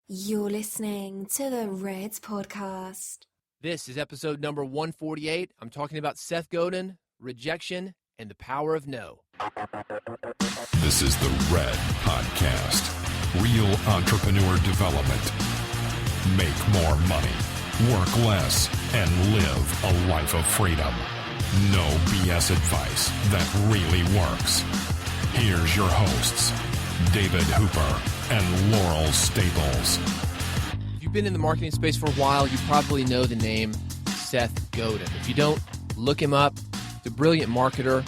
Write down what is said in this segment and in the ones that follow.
You're listening to the Reds Podcast. This is episode number 148. I'm talking about Seth Godin, rejection, and the power of no. This is the Red Podcast. Real entrepreneur development. Make more money, work less, and live a life of freedom. No BS advice that really works. Here's your hosts, David Hooper and Laurel Staples. If you've been in the marketing space for a while, you probably know the name Seth Godin. If you don't, look him up. He's a brilliant marketer.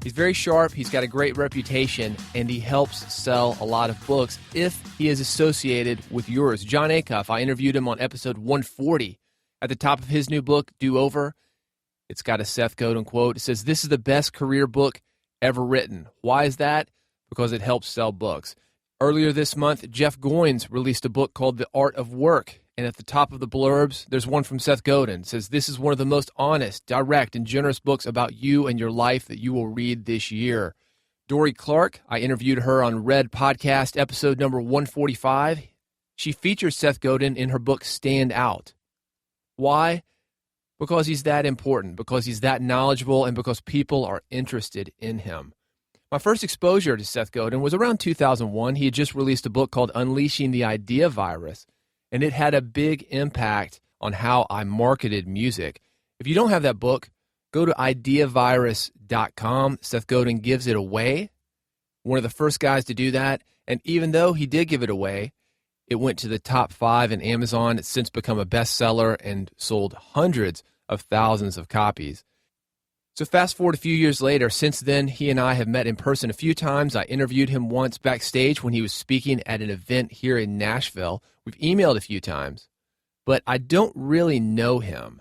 He's very sharp. He's got a great reputation, and he helps sell a lot of books if he is associated with yours. John Acuff, I interviewed him on episode 140. At the top of his new book, Do Over, it's got a Seth Godin quote. It says, "This is the best career book ever written." Why is that? Because it helps sell books. Earlier this month, Jeff Goins released a book called The Art of Work, and at the top of the blurbs, there's one from Seth Godin. It says, "This is one of the most honest, direct, and generous books about you and your life that you will read this year." Dory Clark, I interviewed her on Red Podcast, episode number 145. She features Seth Godin in her book Stand Out. Why? Because he's that important, because he's that knowledgeable, and because people are interested in him. My first exposure to Seth Godin was around 2001. He had just released a book called Unleashing the Idea Virus, and it had a big impact on how I marketed music. If you don't have that book, go to ideavirus.com. Seth Godin gives it away. One of the first guys to do that, and even though he did give it away, it went to the top 5 in Amazon. It's since become a bestseller and sold hundreds of thousands of copies. So fast forward a few years later, since then, he and I have met in person a few times. I interviewed him once backstage when he was speaking at an event here in Nashville. We've emailed a few times, but I don't really know him.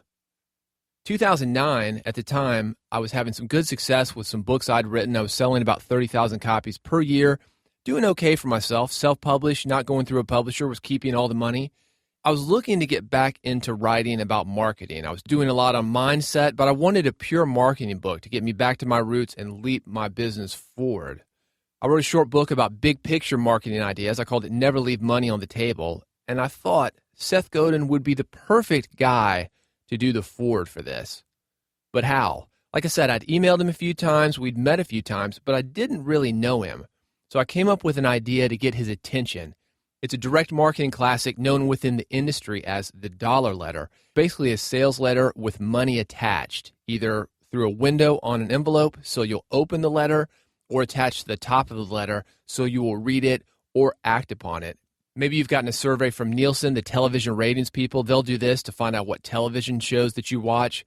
2009, at the time, I was having some good success with some books I'd written. I was selling about 30,000 copies per year, doing okay for myself, self-published, not going through a publisher, was keeping all the money. I was looking to get back into writing about marketing. I was doing a lot on mindset, but I wanted a pure marketing book to get me back to my roots and leap my business forward. I wrote a short book about big picture marketing ideas. I called it Never Leave Money on the Table. And I thought Seth Godin would be the perfect guy to do the forward for this. But how? Like I said, I'd emailed him a few times, we'd met a few times, but I didn't really know him. So I came up with an idea to get his attention. It's a direct marketing classic known within the industry as the dollar letter, basically a sales letter with money attached, either through a window on an envelope so you'll open the letter, or attached to the top of the letter so you will read it or act upon it. Maybe you've gotten a survey from Nielsen, the television ratings people. They'll do this to find out what television shows that you watch.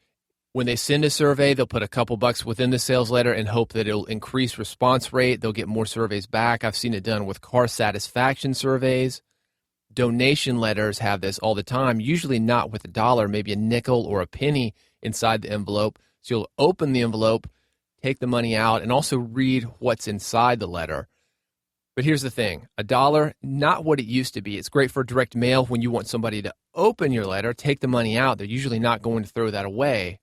When they send a survey, they'll put a couple bucks within the sales letter and hope that it'll increase response rate. They'll get more surveys back. I've seen it done with car satisfaction surveys. Donation letters have this all the time, usually not with $1, maybe a nickel or a penny inside the envelope. So you'll open the envelope, take the money out, and also read what's inside the letter. But here's the thing, $1, not what it used to be. It's great for direct mail when you want somebody to open your letter, take the money out. They're usually not going to throw that away.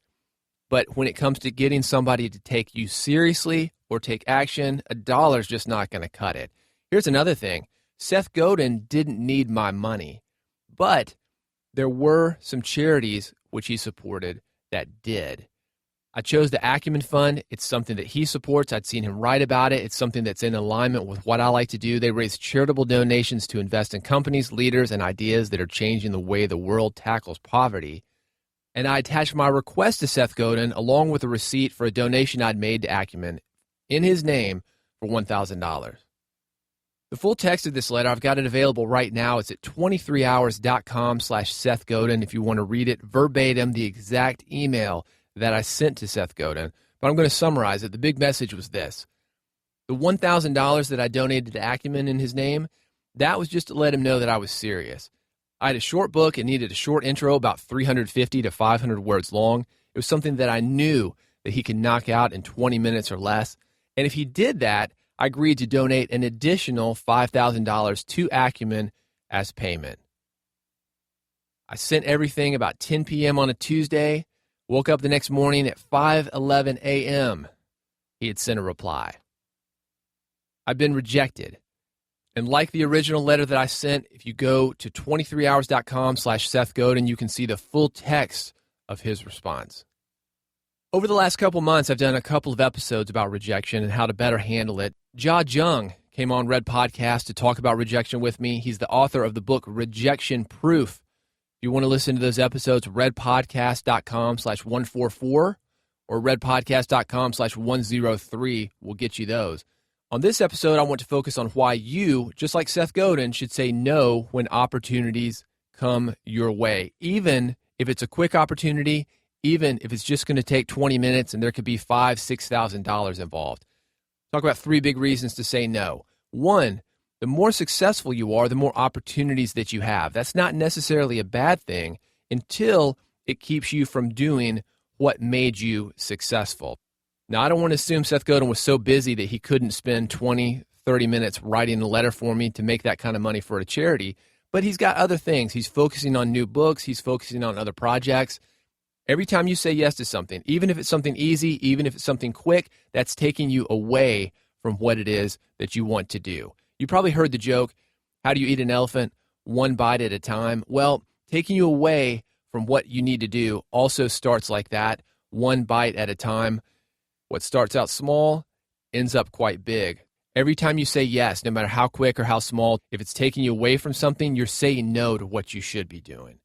But when it comes to getting somebody to take you seriously or take action, $1 is just not going to cut it. Here's another thing. Seth Godin didn't need my money, but there were some charities which he supported that did. I chose the Acumen Fund. It's something that he supports. I'd seen him write about it. It's something that's in alignment with what I like to do. They raise charitable donations to invest in companies, leaders, and ideas that are changing the way the world tackles poverty. And I attached my request to Seth Godin along with a receipt for a donation I'd made to Acumen in his name for $1,000. The full text of this letter, I've got it available right now. It's at 23hours.com/Seth Godin if you want to read it verbatim, the exact email that I sent to Seth Godin. But I'm going to summarize it. The big message was this. The $1,000 that I donated to Acumen in his name, that was just to let him know that I was serious. I had a short book. It needed a short intro, about 350 to 500 words long. It was something that I knew that he could knock out in 20 minutes or less. And if he did that, I agreed to donate an additional $5,000 to Acumen as payment. I sent everything about 10 p.m. on a Tuesday, woke up the next morning at 5:11 a.m. He had sent a reply. I've been rejected. And like the original letter that I sent, if you go to 23hours.com/Seth Godin, you can see the full text of his response. Over the last couple months, I've done a couple of episodes about rejection and how to better handle it. Jia Jung came on Red Podcast to talk about rejection with me. He's the author of the book Rejection Proof. If you want to listen to those episodes, redpodcast.com/144 or redpodcast.com/103 will get you those. On this episode, I want to focus on why you, just like Seth Godin, should say no when opportunities come your way, even if it's a quick opportunity, even if it's just going to take 20 minutes and there could be $5,000, $6,000 involved. Talk about 3 big reasons to say no. 1, the more successful you are, the more opportunities that you have. That's not necessarily a bad thing until it keeps you from doing what made you successful. Now, I don't want to assume Seth Godin was so busy that he couldn't spend 20, 30 minutes writing a letter for me to make that kind of money for a charity, but he's got other things. He's focusing on new books. He's focusing on other projects. Every time you say yes to something, even if it's something easy, even if it's something quick, that's taking you away from what it is that you want to do. You probably heard the joke, how do you eat an elephant? 1 bite at a time. Well, taking you away from what you need to do also starts like that, 1 bite at a time. What starts out small ends up quite big. Every time you say yes, no matter how quick or how small, if it's taking you away from something, you're saying no to what you should be doing.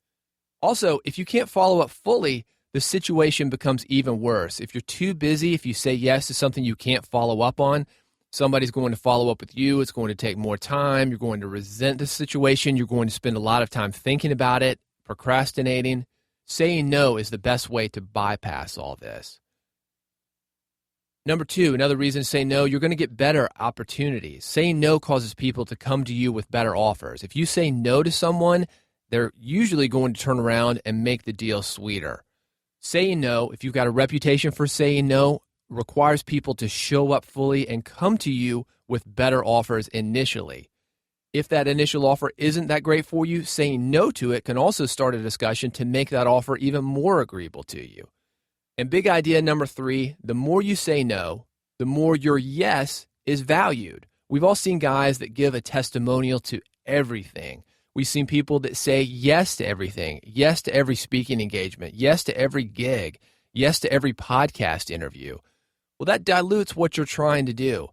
Also, if you can't follow up fully, the situation becomes even worse. If you're too busy, if you say yes to something you can't follow up on, somebody's going to follow up with you. It's going to take more time. You're going to resent the situation. You're going to spend a lot of time thinking about it, procrastinating. Saying no is the best way to bypass all this. Number 2, another reason to say no, you're going to get better opportunities. Saying no causes people to come to you with better offers. If you say no to someone, they're usually going to turn around and make the deal sweeter. Saying no, if you've got a reputation for saying no, requires people to show up fully and come to you with better offers initially. If that initial offer isn't that great for you, saying no to it can also start a discussion to make that offer even more agreeable to you. And big idea number 3, the more you say no, the more your yes is valued. We've all seen guys that give a testimonial to everything. We've seen people that say yes to everything, yes to every speaking engagement, yes to every gig, yes to every podcast interview. Well, that dilutes what you're trying to do.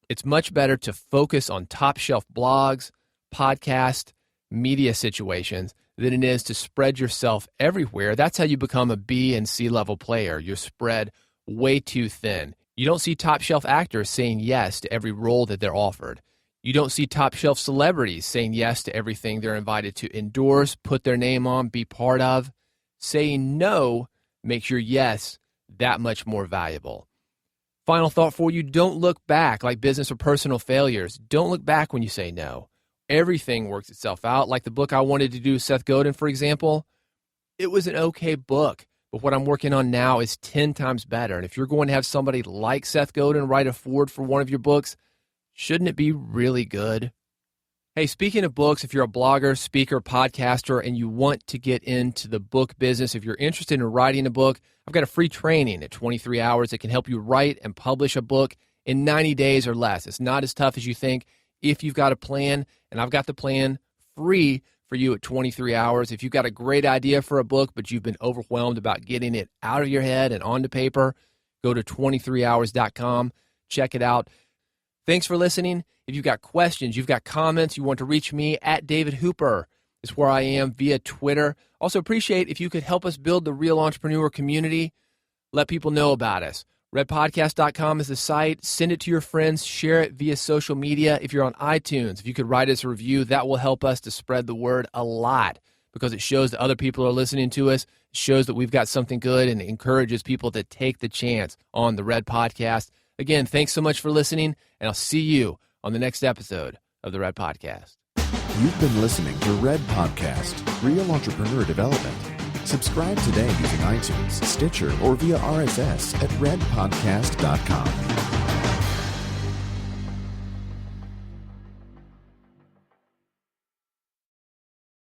It's much better to focus on top shelf blogs, podcasts, media situations than it is to spread yourself everywhere. That's how you become a B and C level player. You're spread way too thin. You don't see top shelf actors saying yes to every role that they're offered. You don't see top shelf celebrities saying yes to everything they're invited to endorse, put their name on, be part of. Saying no makes your yes that much more valuable. Final thought for you, don't look back like business or personal failures. Don't look back when you say no. Everything works itself out. Like the book I wanted to do, Seth Godin, for example, it was an okay book, but what I'm working on now is 10 times better. And if you're going to have somebody like Seth Godin write a foreword for one of your books, shouldn't it be really good? Hey, speaking of books, if you're a blogger, speaker, podcaster, and you want to get into the book business, if you're interested in writing a book, I've got a free training at 23 Hours that can help you write and publish a book in 90 days or less. It's not as tough as you think if you've got a plan, and I've got the plan free for you at 23 Hours. If you've got a great idea for a book, but you've been overwhelmed about getting it out of your head and onto paper, go to 23hours.com, check it out. Thanks for listening. If you've got questions, you've got comments, you want to reach me at David Hooper is where I am via Twitter. Also appreciate if you could help us build the Real Entrepreneur community. Let people know about us. Redpodcast.com is the site. Send it to your friends. Share it via social media. If you're on iTunes, if you could write us a review, that will help us to spread the word a lot because it shows that other people are listening to us. It shows that we've got something good and encourages people to take the chance on the Red Podcast. Again, thanks so much for listening, and I'll see you on the next episode of the Red Podcast. You've been listening to Red Podcast, Real Entrepreneur Development. Subscribe today using iTunes, Stitcher, or via RSS at redpodcast.com.